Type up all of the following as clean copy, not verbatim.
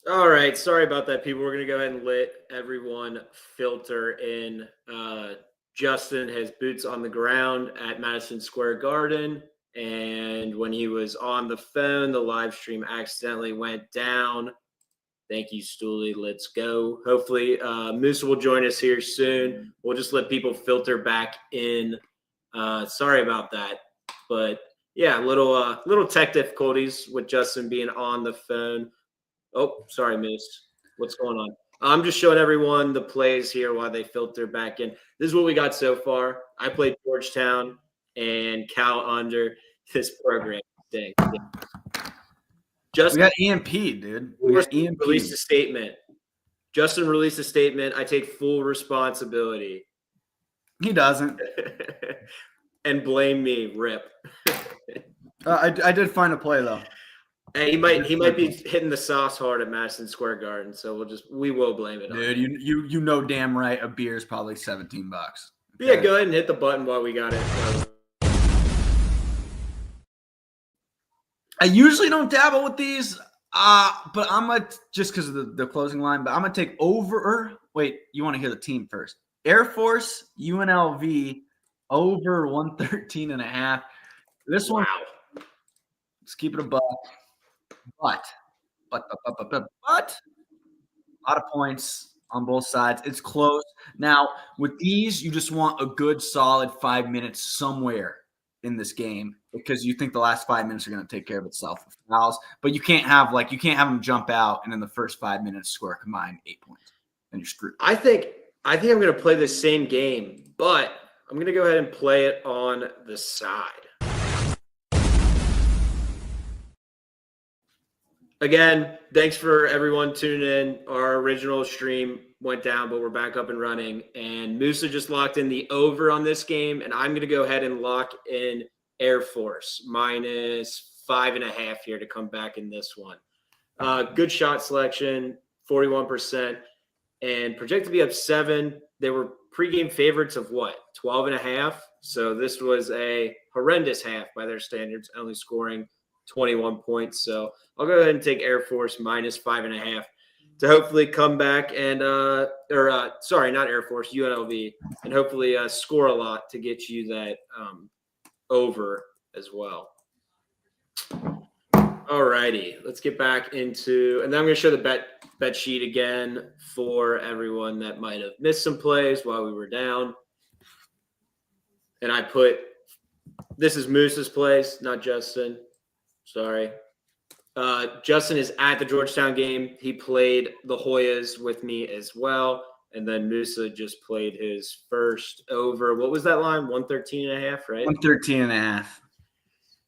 All right. Sorry about that, people. We're going to go ahead and let everyone filter in. Justin has boots on the ground at Madison Square Garden. And when he was on the phone, the live stream accidentally went down. Thank you, Stooley. Let's go. Hopefully, Moose will join us here soon. We'll just let people filter back in. Sorry about that. But yeah, little tech difficulties with Justin being on the phone. Oh, sorry, Moose. What's going on? I'm just showing everyone the plays here while they filter back in. This is what we got so far. I played Georgetown and Cal under this program thing. We got EMP, dude. We got EMP. Released a statement. Justin released a statement. I take full responsibility. He doesn't. And blame me, rip. I did find a play though. And he might be hitting the sauce hard at Madison Square Garden, so we will blame it on dude. You know damn right a beer is probably $17. Okay? Yeah, go ahead and hit the button while we got it. I usually don't dabble with these, but I'm gonna just because of the closing line. But I'm gonna take over. Wait, you want to hear the team first? Air Force UNLV over 113.5. This one, let's keep it a buck. But a lot of points on both sides. It's close. Now, with these, you just want a good, solid 5 minutes somewhere in this game because you think the last 5 minutes are going to take care of itself with fouls. But you can't have them jump out and in the first 5 minutes score a combined 8 points, and you're screwed. I think I'm going to play the same game, but I'm going to go ahead and play it on the side. Again, thanks for everyone tuning in. Our original stream went down, but we're back up and running. And Musa just locked in the over on this game, and I'm going to go ahead and lock in Air Force minus 5.5 here to come back in this one. Good shot selection, 41%, and projected to be up 7. They were pregame favorites of what, 12.5? So this was a horrendous half by their standards, only scoring 21 points. So I'll go ahead and take Air Force minus 5.5 to hopefully come back and sorry, not Air Force, UNLV, and hopefully score a lot to get you that over as well. All righty, let's get back into, and then I'm going to show the bet sheet again for everyone that might have missed some plays while we were down. And I put, this is Moose's plays, not Justin. Sorry. Justin is at the Georgetown game. He played the Hoyas with me as well. And then Musa just played his first over. What was that line? 113.5, right? 113.5.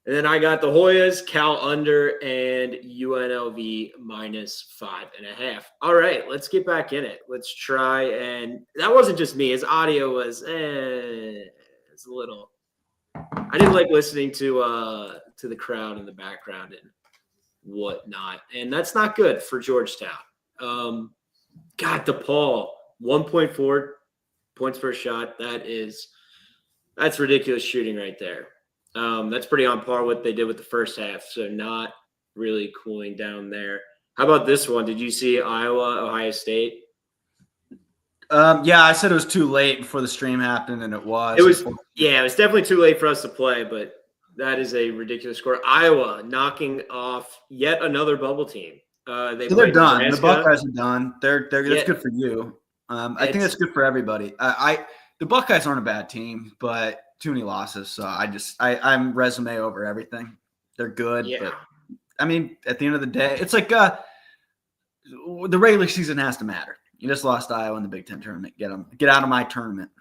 And then I got the Hoyas, Cal under, and UNLV minus 5.5. All right, let's get back in it. Let's try. And that wasn't just me. His audio was it's a little. I didn't like listening to the crowd in the background and whatnot, and that's not good for Georgetown. DePaul, 1.4 points per shot. That's ridiculous shooting right there. That's pretty on par with what they did with the first half, so not really cooling down there. How about this one? Did you see Iowa, Ohio State? Yeah, I said it was too late before the stream happened, and it was. It was definitely too late for us to play, but that is a ridiculous score. Iowa knocking off yet another bubble team. They're done. Nebraska. The Buckeyes are done. That's good for you. I think that's good for everybody. The Buckeyes aren't a bad team, but too many losses. So I'm resume over everything. They're good. Yeah. But, I mean, at the end of the day, it's like the regular season has to matter. You just lost Iowa in the Big Ten tournament. Get out of my tournament.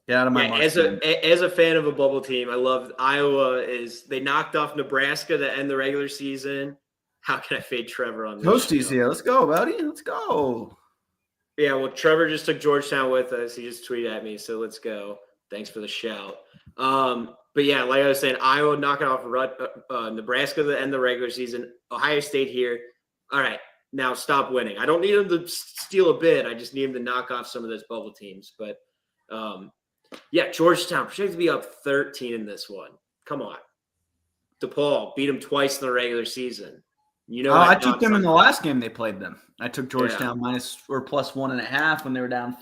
Get out of my as a fan of a bubble team, I love Iowa. They knocked off Nebraska to end the regular season. How can I fade Trevor on this? Toasties here. Let's go, buddy. Let's go. Yeah, well, Trevor just took Georgetown with us. He just tweeted at me, so let's go. Thanks for the shout. But yeah, like I was saying, Iowa knocking off Nebraska to end the regular season. Ohio State here. All right. Now stop winning. I don't need them to steal a bid. I just need them to knock off some of those bubble teams. But, Georgetown projected to be up 13 in this one. Come on. DePaul beat them twice in the regular season. You know, I took them in the last game they played them. I took Georgetown Yeah. plus 1.5 when they were down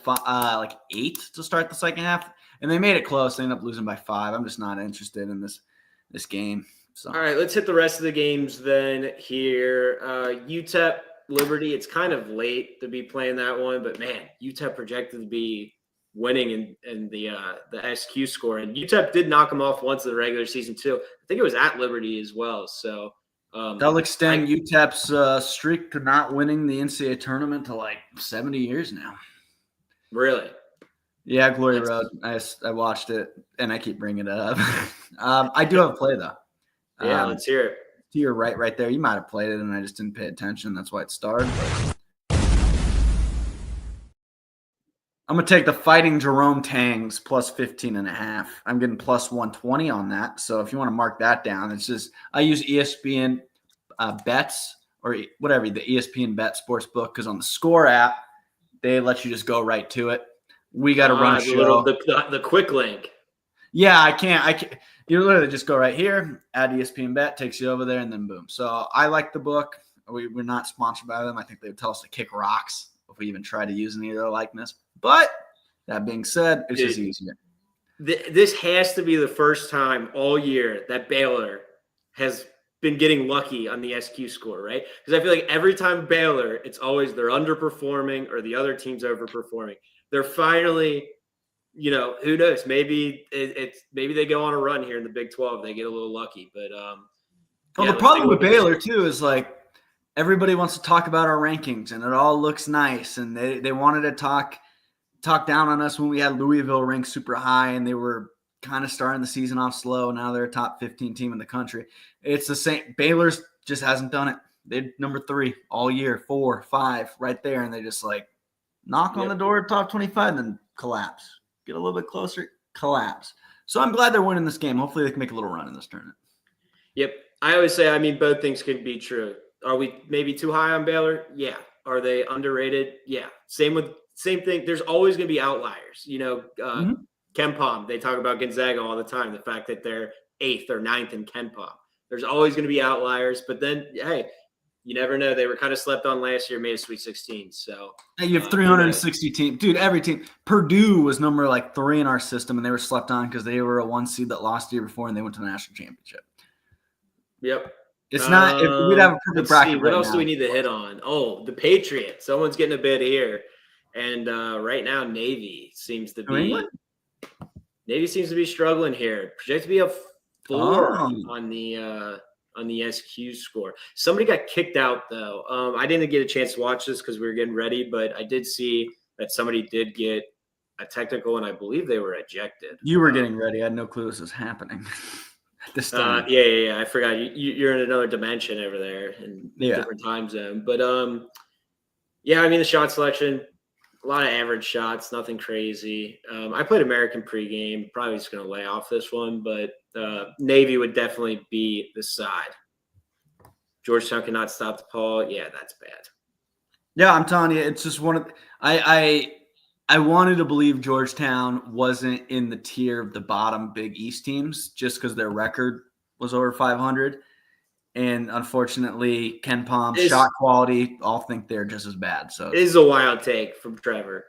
8 to start the second half, and they made it close. They ended up losing by 5. I'm just not interested in this game. So. All right, let's hit the rest of the games then here. UTEP Liberty. It's kind of late to be playing that one, but man, UTEP projected to be winning in the SQ score, and UTEP did knock them off once in the regular season too. I think it was at Liberty as well. So they'll extend UTEP's streak to not winning the NCAA tournament to 70 years now. Really? Yeah, Glory Road. I watched it, and I keep bringing it up. I do have a play though. Yeah, let's hear it. To your right there. You might have played it, and I just didn't pay attention. That's why it started. I'm going to take the Fighting Jerome Tangs plus 15.5. I'm getting plus 120 on that. So if you want to mark that down, it's just I use ESPN bets or whatever, the ESPN bet sports book, because on the Score app, they let you just go right to it. We got to run a show. The quick link. Yeah, I can't. You literally just go right here, add ESPN bet, takes you over there, and then boom. So I like the book. We're not sponsored by them. I think they would tell us to kick rocks if we even try to use any of their likeness. But that being said, it's just easier. This has to be the first time all year that Baylor has been getting lucky on the SQ score, right? Because I feel like every time Baylor, it's always they're underperforming or the other team's overperforming. They're finally, who knows? Maybe maybe they go on a run here in the Big 12. They get a little lucky, but the problem with Baylor too is everybody wants to talk about our rankings and it all looks nice, and they wanted to talk down on us when we had Louisville ranked super high and they were kind of starting the season off slow. Now they're a top 15 team in the country. It's the same. Baylor's just hasn't done it. They're number 3 all year, 4, 5 right there, and they just knock on the door of top 25 and then collapse. Get a little bit closer, collapse. So I'm glad they're winning this game. Hopefully they can make a little run in this tournament. Yep. I always say, both things could be true. Are we maybe too high on Baylor? Yeah. Are they underrated? Yeah. Same thing. There's always going to be outliers. KenPom, they talk about Gonzaga all the time, the fact that they're 8th or 9th in KenPom. There's always going to be outliers, but then, hey, you never know. They were kind of slept on last year, made a Sweet 16. So you have 360 teams. Dude, every team. Purdue was number 3 in our system, and they were slept on because they were a 1 seed that lost the year before, and they went to the national championship. Yep. It's not – we'd have a perfect bracket. What else do we need to hit on? Oh, the Patriots. Someone's getting a bid here. And right now, Navy seems to be struggling here. Projected to be a 4 on the SQ score. Somebody got kicked out though. I didn't get a chance to watch this because we were getting ready, but I did see that somebody did get a technical, and I believe they were ejected. You were getting ready. I had no clue this was happening at this time. Yeah. I forgot you're in another dimension over there in different time zone. But the shot selection. A lot of average shots, nothing crazy. I played American pregame. Probably just going to lay off this one, but Navy would definitely be the side. Georgetown cannot stop the ball. Yeah, that's bad. Yeah, I'm telling you, it's just one of I wanted to believe Georgetown wasn't in the tier of the bottom Big East teams just because their record was over 500. And unfortunately, KenPom, shot quality, all think they're just as bad. So it is a wild take from Trevor.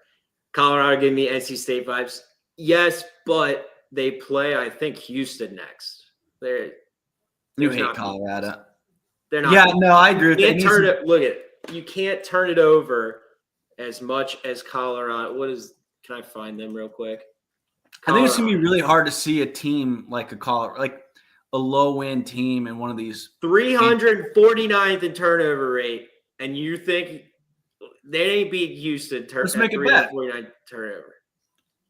Colorado gave me NC State vibes. Yes, but they play, I think, Houston next. You hate Colorado. They're not. Yeah, no, I agree with that. You can't turn it over as much as Colorado. Can I find them real quick? I think it's going to be really hard to see a team like a Colorado, a low-end team in one of these 349th in turnover rate, and you think they ain't beat Houston? Let's make a bet. 349 turnover.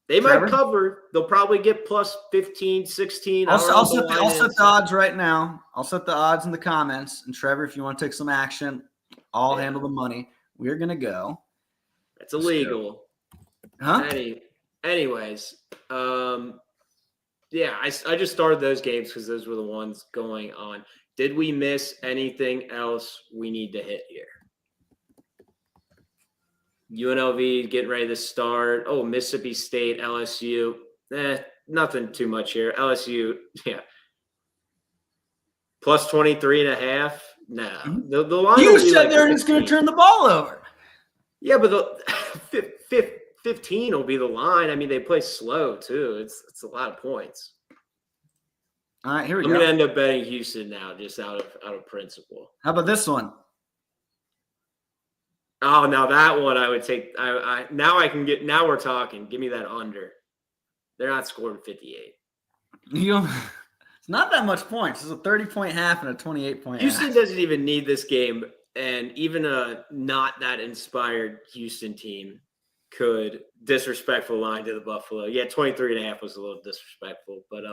They might cover. They'll probably get plus 15, 16. I'll set the odds right now. I'll set the odds in the comments. And Trevor, if you want to take some action, I'll handle the money. We're gonna go. That's illegal. Huh? Anyways, yeah, I just started those games because those were the ones going on. Did we miss anything else we need to hit here? UNLV getting ready to start. Oh, Mississippi State, LSU. Nothing too much here. LSU, yeah. Plus 23.5. No. Mhm. The line You will be said like they're just going to 15. turn the ball over. Yeah, but the 15 will be the line. I mean, they play slow too. It's a lot of points. All right, here we I'm go. gonna end up betting Houston now, just out of principle. How about this one? Oh, now that one I would take. Now I can get. Now we're talking. Give me that under. They're not scoring 58. It's not that much points. It's a 30-point half and a 28-point Houston half. doesn't even need this game, and even a not that inspired Houston team could disrespectful line to the Buffalo. Yeah, 23.5 was a little disrespectful, but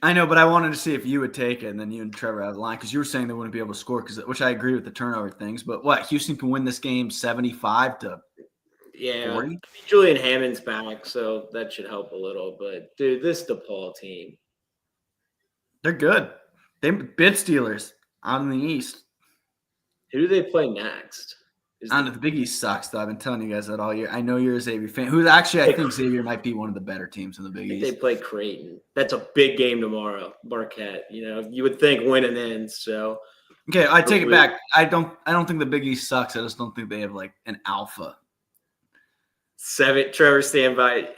I know, but I wanted to see if you would take it, and then you and Trevor have the line because you were saying they wouldn't be able to score, which I agree with the turnover things. But what, Houston can win this game 75-40? yeah, Julian Hammond's back, so that should help a little. But dude, this DePaul team, They're good. They bid stealers out in the East. who do they play next? I don't know. The Big East sucks, though. I've been telling you guys that all year. I know you're a Xavier fan. Who's actually, I think Xavier might be one of the better teams in the Big East. They play Creighton. That's a big game tomorrow. Marquette. You know, you would think winning in. So okay, I take it back. I don't think the Big East sucks. I just don't think they have like an alpha. Trevor stand by.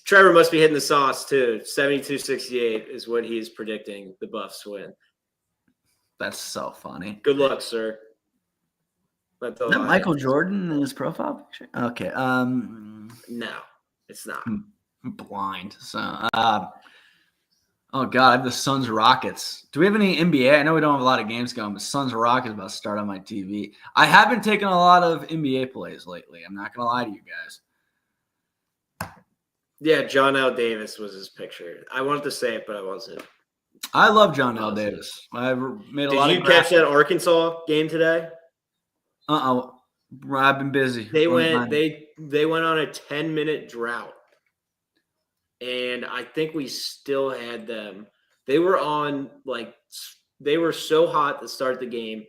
Trevor must be hitting the sauce too. 72-68 is what he's predicting the Buffs win. That's so funny. Good luck, sir. Is that Michael Jordan in his profile picture? Okay. No, it's not. I'm blind. So, oh God, I have the Suns Rockets. Do we have any NBA? I know we don't have a lot of games going, but Suns Rockets about to start on my TV. I have been taking a lot of NBA plays lately. I'm not gonna lie to you guys. Yeah, John L. Davis was his picture. I wanted to say it, but I wasn't. I love John L. Davis. I made a lot of. Did you catch that Arkansas game today? I've been busy. They went on a 10-minute drought. And I think we still had them. They were so hot to start the game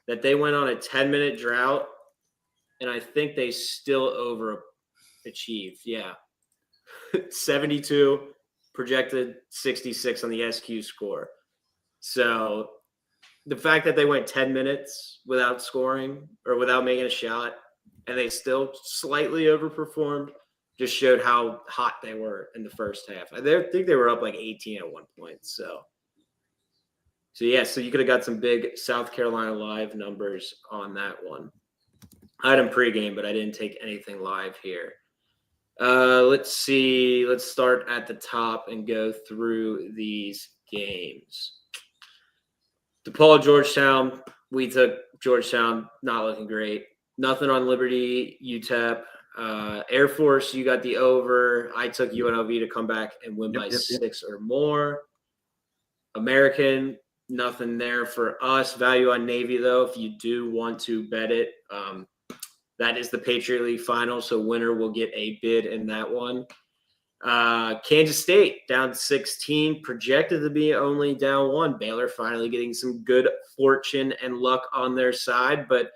that they went on a 10-minute drought. And I think they still overachieved. Yeah. 72, projected 66 on the SQ score. So the fact that they went 10 minutes without scoring or without making a shot, and they still slightly overperformed, just showed how hot they were in the first half. I think they were up like 18 at one point. So yeah, so you could have got some big South Carolina live numbers on that one. I had them pregame, but I didn't take anything live here. Let's see. Let's start at the top and go through these games. DePaul, Georgetown. We took Georgetown, not looking great. Nothing on Liberty, UTEP. Air Force, you got the over. I took UNLV to come back and win by 6 or more. American, nothing there for us. Value on Navy, though, if you do want to bet it. That is the Patriot League final, so winner will get a bid in that one. Kansas State down 16, projected to be only down 1. Baylor finally getting some good fortune and luck on their side, but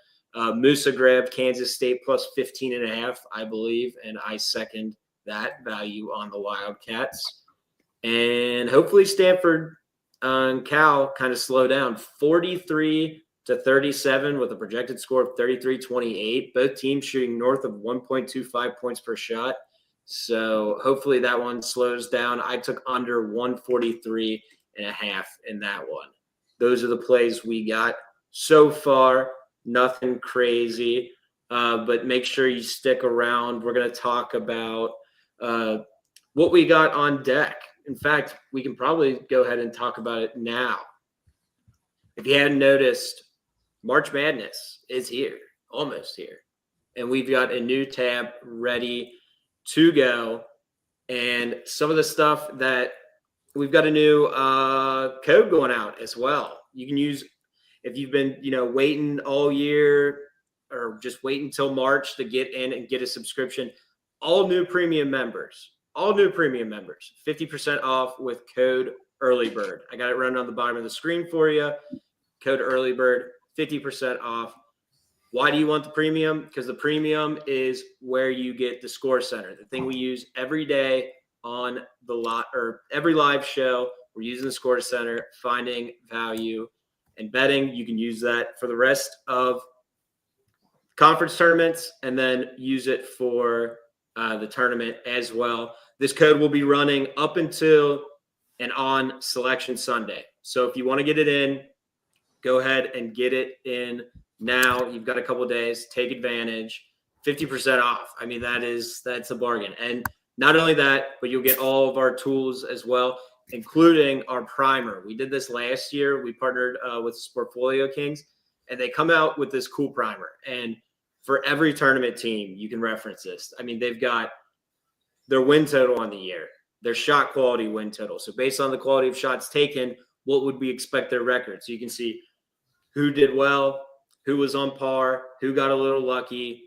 Musa grabbed Kansas State plus 15.5, I believe, and I second that value on the Wildcats. And hopefully Stanford and Cal kind of slow down. 43-37 with a projected score of 33-28. Both teams shooting north of 1.25 points per shot. So hopefully that one slows down. I took under 143.5 in that one. Those are the plays we got so far. Nothing crazy, but make sure you stick around. We're going to talk about what we got on deck. In fact, we can probably go ahead and talk about it now. If you hadn't noticed, March Madness is here, almost here. And we've got a new tab ready to go. And some of the stuff that we've got a new code going out as well. You can use, if you've been, waiting all year or just waiting until March to get in and get a subscription, all new premium members, 50% off with code EARLYBIRD. I got it running on the bottom of the screen for you. Code EARLYBIRD, 50% off. Why do you want the premium? Because the premium is where you get the Score Center, the thing we use every day on the lot or every live show. We're using the Score Center, finding value. and betting. You can use that for the rest of conference tournaments and then use it for the tournament as well. This code will be running up until and on Selection Sunday. So if you want to get it in, go ahead and get it in now. You've got a couple of days. Take advantage. 50% off. I mean, that's a bargain. And not only that, but you'll get all of our tools as well, including our primer. We did this last year. We partnered with Sportfolio Kings, and they come out with this cool primer. And for every tournament team, you can reference this. I mean, they've got their win total on the year, their shot quality win total. So based on the quality of shots taken, what would we expect their record? So you can see who did well, who was on par, who got a little lucky.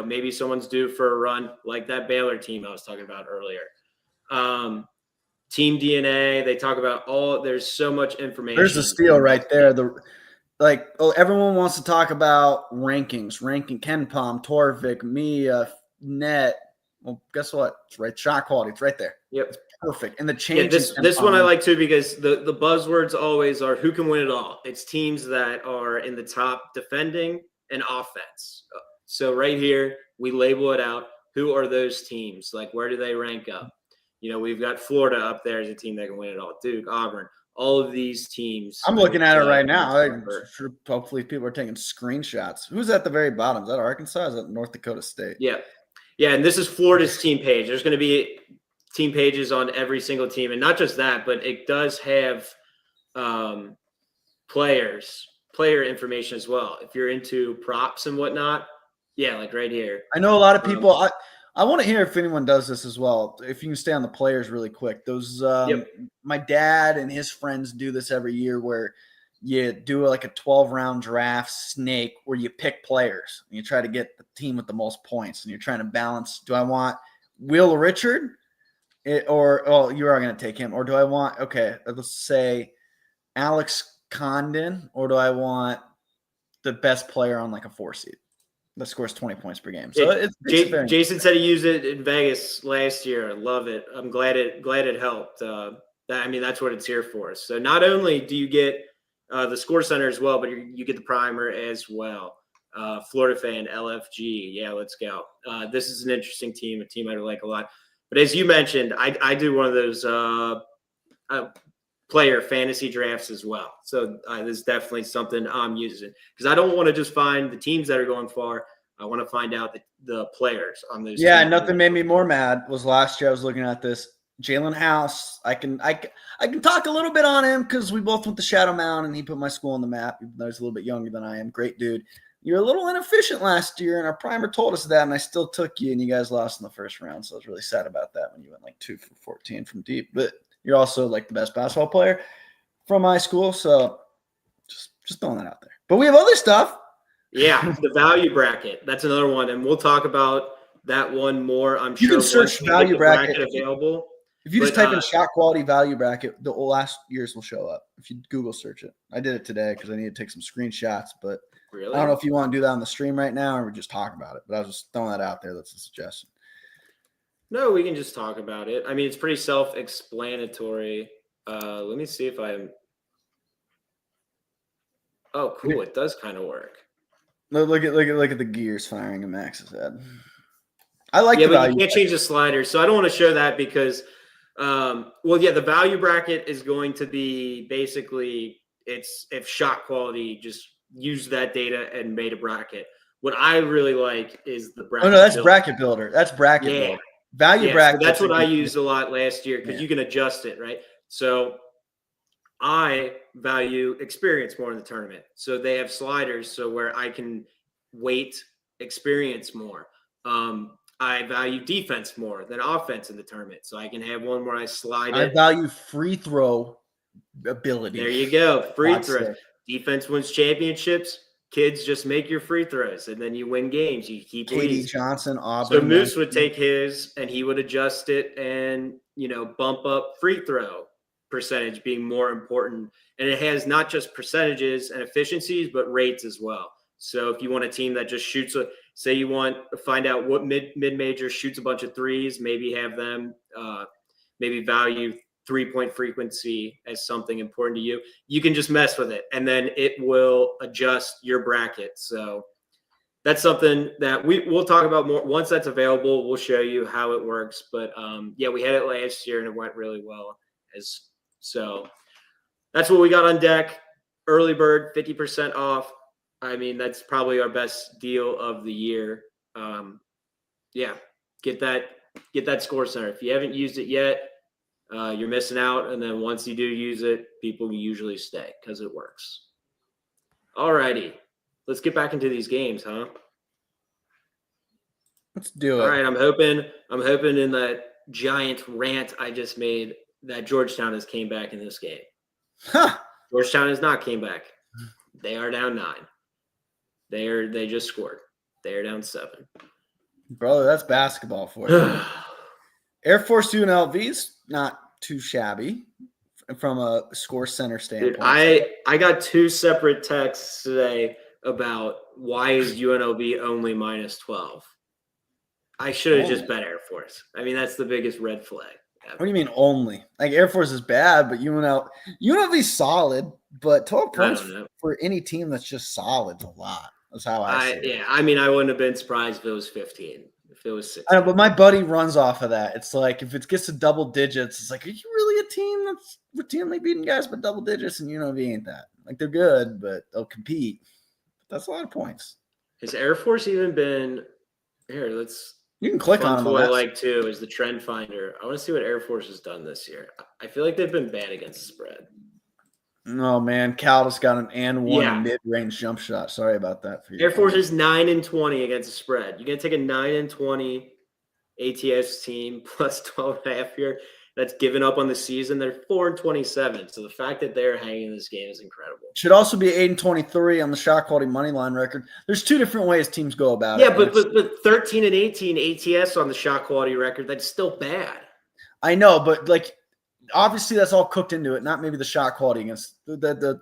Maybe someone's due for a run like that Baylor team I was talking about earlier. Team DNA, they talk about there's so much information. There's a steal right there. Everyone wants to talk about ranking Ken Palm, Torvik, Mia, Net. Well, guess what? It's right. Shot quality. It's right there. Yep. It's perfect. And the change. Yeah, this one I like too, because the buzzwords always are who can win it all. It's teams that are in the top defending and offense. So right here, we label it out. Who are those teams? Like, where do they rank up? We've got Florida up there as a team that can win it all. Duke, Auburn, all of these teams. I'm looking at it right now. Hopefully people are taking screenshots. Who's at the very bottom? Is that Arkansas? Is that North Dakota State? Yeah. Yeah, and this is Florida's team page. There's going to be team pages on every single team. And not just that, but it does have player information as well. If you're into props and whatnot, yeah, like right here. I know a lot of people. I want to hear if anyone does this as well. If you can stay on the players really quick. Those my dad and his friends do this every year where you do like a 12-round draft snake where you pick players and you try to get the team with the most points and you're trying to balance. Do I want Will Richard you are going to take him, or do I want let's say Alex Condon, or do I want the best player on like a 4 seed that scores 20 points per game? So Jason said he used it in Vegas last year. I love it. I'm glad it helped. That's what it's here for. So not only do you get the Score Center as well, but you get the primer as well. Florida fan, LFG. Yeah, let's go. This is an interesting team, a team I like a lot. But as you mentioned, I do one of those player fantasy drafts as well. So this is definitely something I'm using, because I don't want to just find the teams that are going far. I want to find out the players on those. Yeah, teams. Nothing made me more mad was last year I was looking at this. Jalen House, I can talk a little bit on him because we both went to Shadow Mound and he put my school on the map, even though he's a little bit younger than I am. Great dude. You're a little inefficient last year, and our primer told us that, and I still took you, and you guys lost in the first round, so I was really sad about that when you went like 2 for 14 from deep. But you're also like the best basketball player from my school, so just throwing that out there. But we have other stuff. Yeah, the value bracket. That's another one, and we'll talk about that one more. I'm sure you can search value bracket available. If you just type in shot quality value bracket, the last years will show up if you Google search it. I did it today because I need to take some screenshots, but really? I don't know if you want to do that on the stream right now or we just talk about it, but I was just throwing that out there. That's a suggestion. No, we can just talk about it. I mean, it's pretty self-explanatory. Let me see if I'm – oh, cool. It does kind of work. Look at the gears firing in Max's head. I like the value. But you can't change the sliders, so I don't want to show that because the value bracket is going to be basically it's if shot quality just used that data and made a bracket. What I really like is the bracket. Oh no, that's builder. bracket builder. That's bracket builder. Value bracket. So that's what I used a lot last year because you can adjust it, right? So I value experience more in the tournament. So they have sliders so where I can weight experience more. I value defense more than offense in the tournament. So I can have one where I slide it. I value free throw ability. There you go. Free throws. Defense wins championships. Kids just make your free throws, and then you win games. You keep Katie Johnson, Auburn. So Moose would take his, and he would adjust it and, bump up free throw percentage being more important. And it has not just percentages and efficiencies, but rates as well. So if you want a team that just shoots say you want to find out what mid-major shoots a bunch of threes, maybe have them maybe value 3-point frequency as something important to you, you can just mess with it and then it will adjust your bracket. So that's something that we'll talk about more once that's available. We'll show you how it works. But yeah, we had it last year and it went really well. So that's what we got on deck. Early bird, 50% off. I mean, that's probably our best deal of the year. Yeah, get that Score Center. If you haven't used it yet, you're missing out. And then once you do use it, people usually stay because it works. All righty. Let's get back into these games, huh? Let's do it. All right, I'm hoping in that giant rant I just made that Georgetown has came back in this game. Huh. Georgetown has not came back. They are down 9. They just scored. They are down 7. Brother, that's basketball for you. Air Force UNLV's not too shabby from a Score Center standpoint. Dude, I got 2 separate texts today about why is UNLV only -12. I should have just bet Air Force. I mean, that's the biggest red flag ever. What do you mean only? Like Air Force is bad, but UNLV's solid, but 12 points for any team that's just solid is a lot. That's how I see it. Yeah, I mean, I wouldn't have been surprised if it was 15. If it was 16. I know, but my buddy runs off of that. It's like if it gets to double digits, it's like, are you really a team that's routinely beating guys by double digits? And UNLV ain't that. Like they're good, but they'll compete. That's a lot of points. Has Air Force even been here? You can click on them. What I like too is the trend finder. I want to see what Air Force has done this year. I feel like they've been bad against the spread. No, man. Cal just got an and one mid-range jump shot. Sorry about that for you. Air Force is 9-20 against the spread. You're going to take a 9-20 ATS team plus 12.5 here that's given up on the season. They're 4-27. So the fact that they're hanging in this game is incredible. Should also be 8-23 on the shot quality money line record. There's 2 different ways teams go about it. Yeah, but 13-18 ATS on the shot quality record, that's still bad. I know, but like obviously that's all cooked into it, not maybe the shot quality against the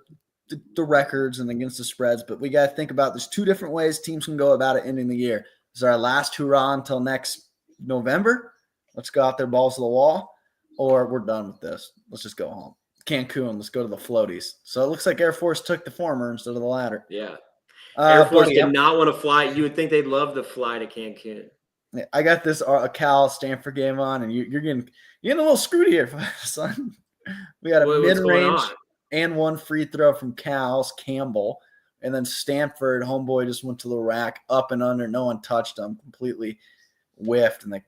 records and against the spreads, but we got to think about there's 2 different ways teams can go about it ending the year. This is our last hurrah until next November. Let's go out there balls to the wall, or we're done with this. Let's just go home. Cancun, let's go to the floaties. So it looks like Air Force took the former instead of the latter. Yeah. Air Force did not want to fly. You would think they'd love to fly to Cancun. I got this Cal Stanford game on, and you're getting a little screwed here, son. We got a mid-range and 1 free throw from Cal's Campbell, and then Stanford homeboy just went to the rack up and under. No one touched him. Completely whiffed, and they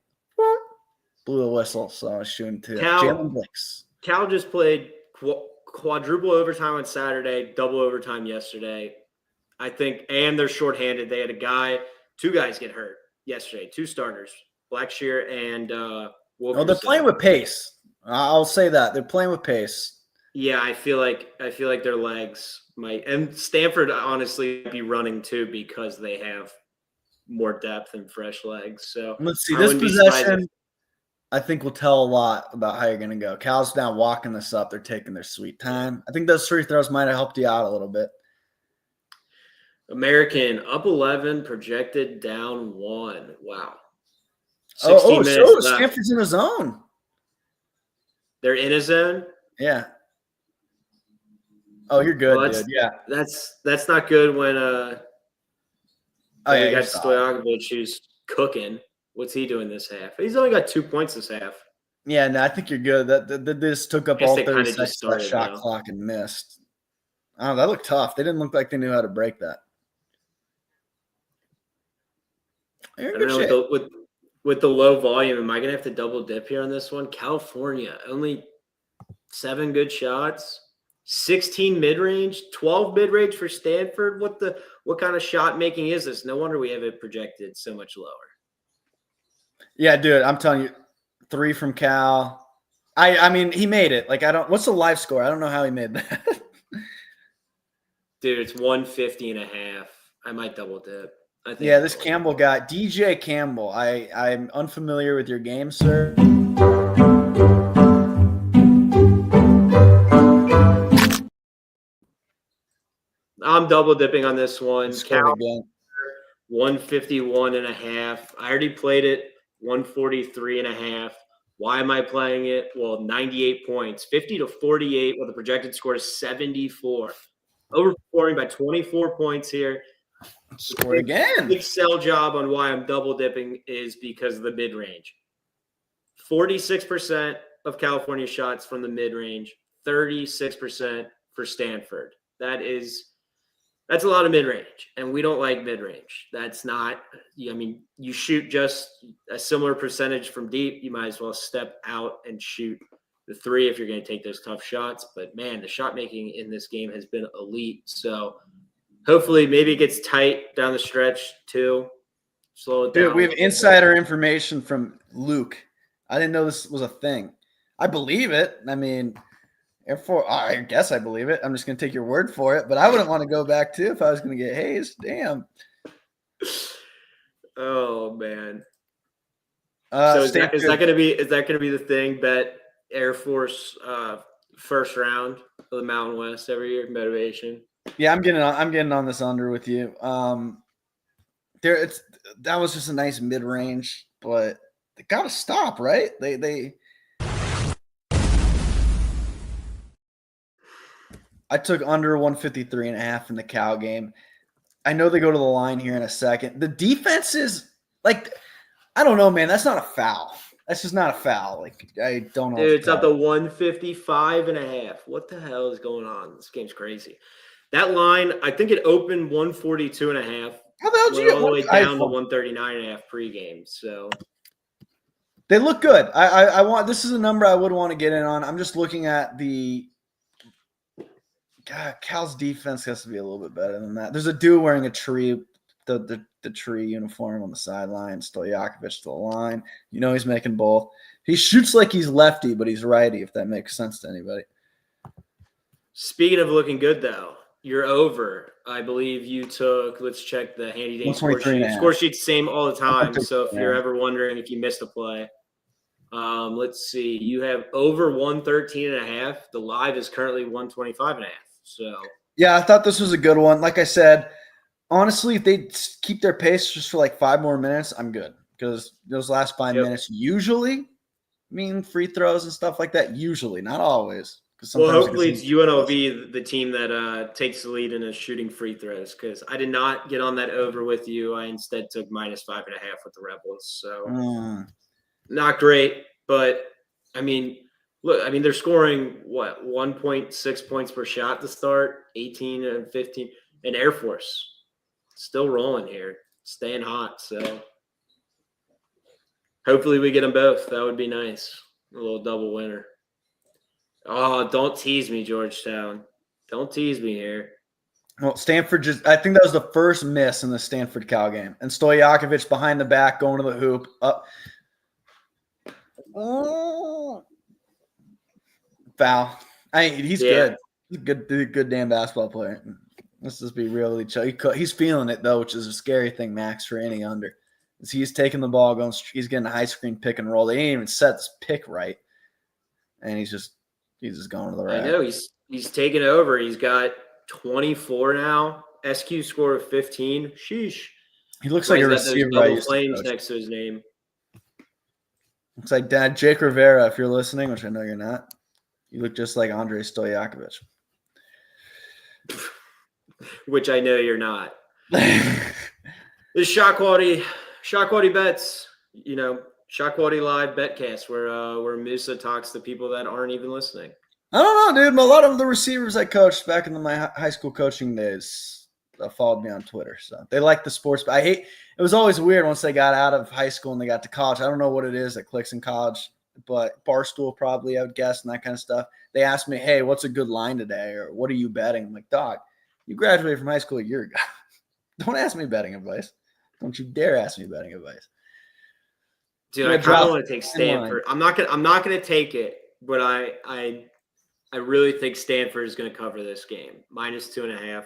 blew the whistle. So I was shooting to Jalen Blakes. Cal just played quadruple overtime on Saturday, double overtime yesterday. I think, and they're shorthanded. They had 2 guys get hurt yesterday, 2 starters, Blackshear and Wilkerson. Oh, they're playing with pace. I'll say that they're playing with pace. Yeah, I feel like their legs might, and Stanford honestly might be running too because they have more depth and fresh legs. So let's see this possession. I think will tell a lot about how you're going to go. Cal's now walking this up. They're taking their sweet time. I think those free throws might have helped you out a little bit. American up 11, projected down 1. Wow. 16 minutes left. Stanford's in a zone. They're in a zone? Yeah. Oh, you're good, dude. Yeah. That's not good when you got Stojakovic who's cooking. What's he doing this half? He's only got 2 points this half. Yeah, no, I think you're good. That this took up all 30 seconds of that shot now. Clock and missed. Oh, that looked tough. They didn't look like they knew how to break that. I don't know, with the low volume, am I going to have to double dip here on this one? California, only 7 good shots, 16 mid-range, 12 mid-range for Stanford. What kind of shot making is this? No wonder we have it projected so much lower. Yeah, dude, I'm telling you, 3 from Cal. I mean, he made it. Like, what's the live score? I don't know how he made that. Dude, it's 150.5. I might double dip. Yeah, this Campbell guy, DJ Campbell. I'm unfamiliar with your game, sir. I'm double dipping on this one. Cal, 151.5. I already played it 143.5. Why am I playing it? Well, 98 points, 50-48 with a projected score of 74. Overperforming by 24 points here. Scored again. Big sell job on why I'm double dipping is because of the mid-range. 46% of California shots from the mid-range, 36% for Stanford. That's a lot of mid-range, and we don't like mid-range. That's not – you shoot just a similar percentage from deep. You might as well step out and shoot the three if you're going to take those tough shots. But, man, the shot making in this game has been elite. So, hopefully maybe it gets tight down the stretch too. Slow it down. Dude, we have insider information from Luke. I didn't know this was a thing. I believe it. I mean – Therefore, I guess I believe it. I'm just going to take your word for it, but I wouldn't want to go back too if I was going to get hazed. Damn. Oh man. So is that going to be the thing? Bet Air Force first round of the Mountain West every year motivation. Yeah, I'm getting on this under with you. That was just a nice mid range, but they got to stop, right? They. I took under 153.5 in the Cal game. I know they go to the line here in a second. The defense is like, I don't know, man. That's not a foul. That's just not a foul. Like, I don't know. Dude, it's up to 155.5. What the hell is going on? This game's crazy. That line, I think it opened 142.5. How the hell did you get all the way down to 139.5 pregame? So they look good. I want. This is a number I would want to get in on. I'm just looking at the. God, Cal's defense has to be a little bit better than that. There's a dude wearing a tree, the tree uniform on the sideline. Stojakovic to the line. You know he's making both. He shoots like he's lefty, but he's righty, if that makes sense to anybody. Speaking of looking good, though, you're over. I believe you took, let's check the handy dandy score sheet. Score sheet's same all the time. So if you're ever wondering if you missed a play, let's see. You have over 113.5. The live is currently 125.5. So yeah, I thought this was a good one. Like I said, honestly, if they keep their pace just for like 5 more minutes, I'm good. Because those last 5 minutes usually mean free throws and stuff like that. Usually, not always. Well, hopefully it's UNLV, the team that takes the lead in shooting free throws. Because I did not get on that over with you. I instead took -5.5 with the Rebels. So not great, but I mean. Look, they're scoring, 1.6 points per shot to start, 18 and 15. And Air Force still rolling here, staying hot. So hopefully we get them both. That would be nice. A little double winner. Oh, don't tease me, Georgetown. Don't tease me here. Well, Stanford I think that was the first miss in the Stanford Cal game. And Stojakovic behind the back, going to the hoop. Up. Oh. Foul. He's good. He's a good damn basketball player. Let's just be real with each other. He's feeling it though, which is a scary thing, Max, for any under. He's taking the ball, he's getting a high screen pick and roll. They ain't even set this pick right, and he's just going to the right. I know he's taking over. He's got 24 now. SQ score of 15. Sheesh. He looks like a receiver. Double flames next to his name. Looks like Dad Jake Rivera. If you're listening, which I know you're not. You look just like Andrei Stojakovic. Which I know you're not. This shot quality bets, shot quality live BetCast where Musa talks to people that aren't even listening. I don't know, dude. A lot of the receivers I coached back in my high school coaching days followed me on Twitter. So they like the sports. But it was always weird once they got out of high school and they got to college. I don't know what it is that clicks in college. But Barstool probably, I would guess, and that kind of stuff. They asked me, hey, what's a good line today? Or what are you betting? I'm like, dog, you graduated from high school a year ago. Don't ask me betting advice. Don't you dare ask me betting advice. Dude, I kind of want to take Stanford. I'm not gonna take it, but I really think Stanford is gonna cover this game. -2.5.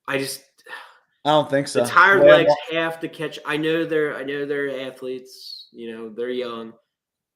I don't think so. The tired legs have to catch. I know they're athletes, they're young.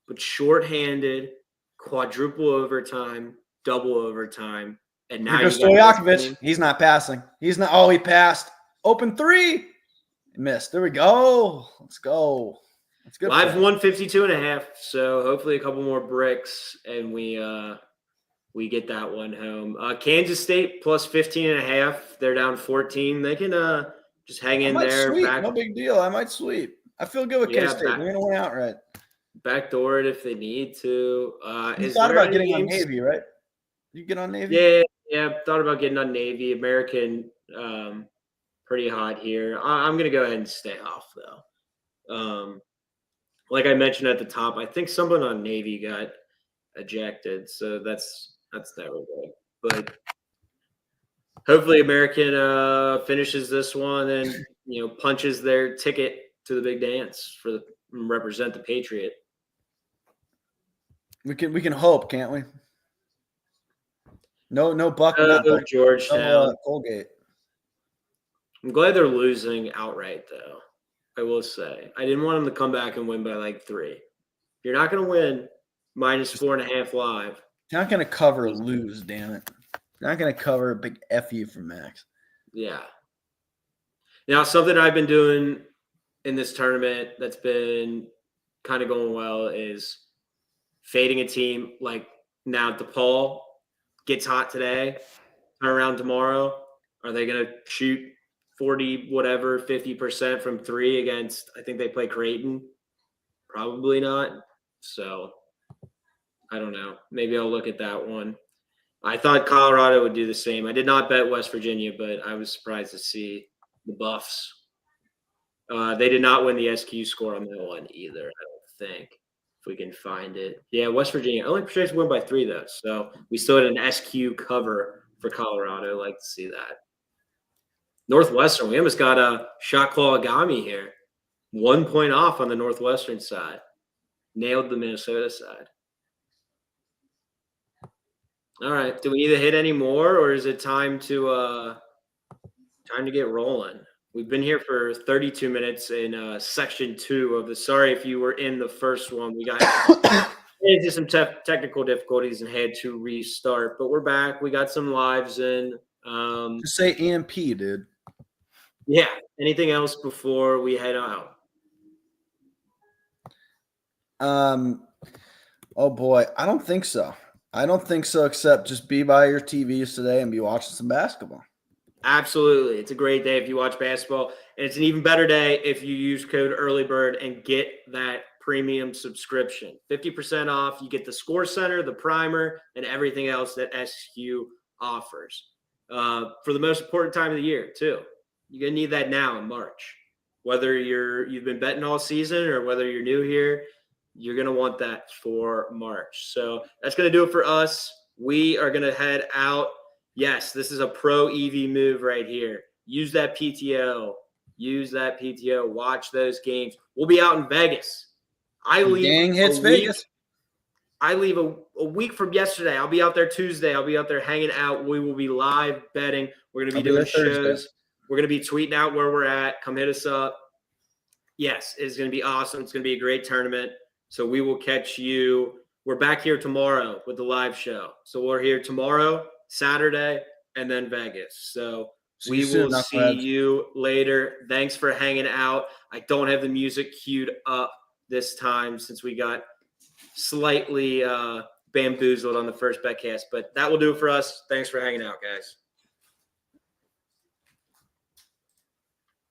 But shorthanded, quadruple overtime, double overtime, and now Stojakovic. He's not passing. He's not. Oh, he passed. Open three. He missed. There we go. Let's go. That's good. Live's 152.5, so hopefully a couple more bricks and we get that one home. Kansas State plus 15.5. They're down 14. They can just hang in there. Sweep. No big deal. I might sweep. I feel good with K-State. They're going to win outright. Backdoor it if they need to. You thought about getting on Navy, right? You get on Navy? Yeah. Thought about getting on Navy. American, pretty hot here. I'm going to go ahead and stay off, though. Like I mentioned at the top, I think someone on Navy got ejected, so that's never good. But hopefully American finishes this one and punches their ticket to the big dance for represent the Patriot. We can hope, can't we? No Buck. Georgetown. No, Colgate. I'm glad they're losing outright, though. I will say I didn't want them to come back and win by like 3. You're not going to win minus 4.5 live. You're not going to cover or lose, damn it. You're not going to cover a big FU from Max. Yeah. Now, something I've been doing in this tournament that's been kind of going well is fading a team. Like now DePaul gets hot today, turn around tomorrow. Are they going to shoot 40, whatever, 50% from 3 against, I think they play Creighton? Probably not. So I don't know. Maybe I'll look at that one. I thought Colorado would do the same. I did not bet West Virginia, but I was surprised to see the Buffs. They did not win the SQ score on that one either, I don't think, if we can find it. Yeah, West Virginia. Only projected to win by 3, though. So we still had an SQ cover for Colorado. I'd like to see that. Northwestern, we almost got a shot call Agami here. 1 point off on the Northwestern side. Nailed the Minnesota side. All right. Do we need to hit any more, or is it time to get rolling? We've been here for 32 minutes in section 2 of the. Sorry if you were in the first one. We got into some technical difficulties and had to restart, but we're back. We got some lives in. Just say EMP, dude. Yeah. Anything else before we head out? Oh boy, I don't think so. Except just be by your TVs today and be watching some basketball. Absolutely. It's a great day if you watch basketball, and it's an even better day if you use code EARLYBIRD and get that premium subscription. 50% off. You get the Score Center, the primer, and everything else that SQ offers. For the most important time of the year, too. You're going to need that now in March. Whether you've been betting all season or whether you're new here, you're going to want that for March. So that's going to do it for us. We are going to head out. Yes, this is a pro EV move right here. Use that PTO. Watch those games. We'll be out in Vegas. I leave a week from yesterday. I'll be out there Tuesday. I'll be out there hanging out. We will be live betting. We're going to be doing shows. We're going to be tweeting out where we're at. Come hit us up. Yes, it's going to be awesome. It's going to be a great tournament. So we will catch you. We're back here tomorrow with the live show. So we're here tomorrow, Saturday, and then Vegas. So we will see you later. Thanks for hanging out. I don't have the music queued up this time since we got slightly bamboozled on the first BetCast. But that will do it for us. Thanks for hanging out, guys.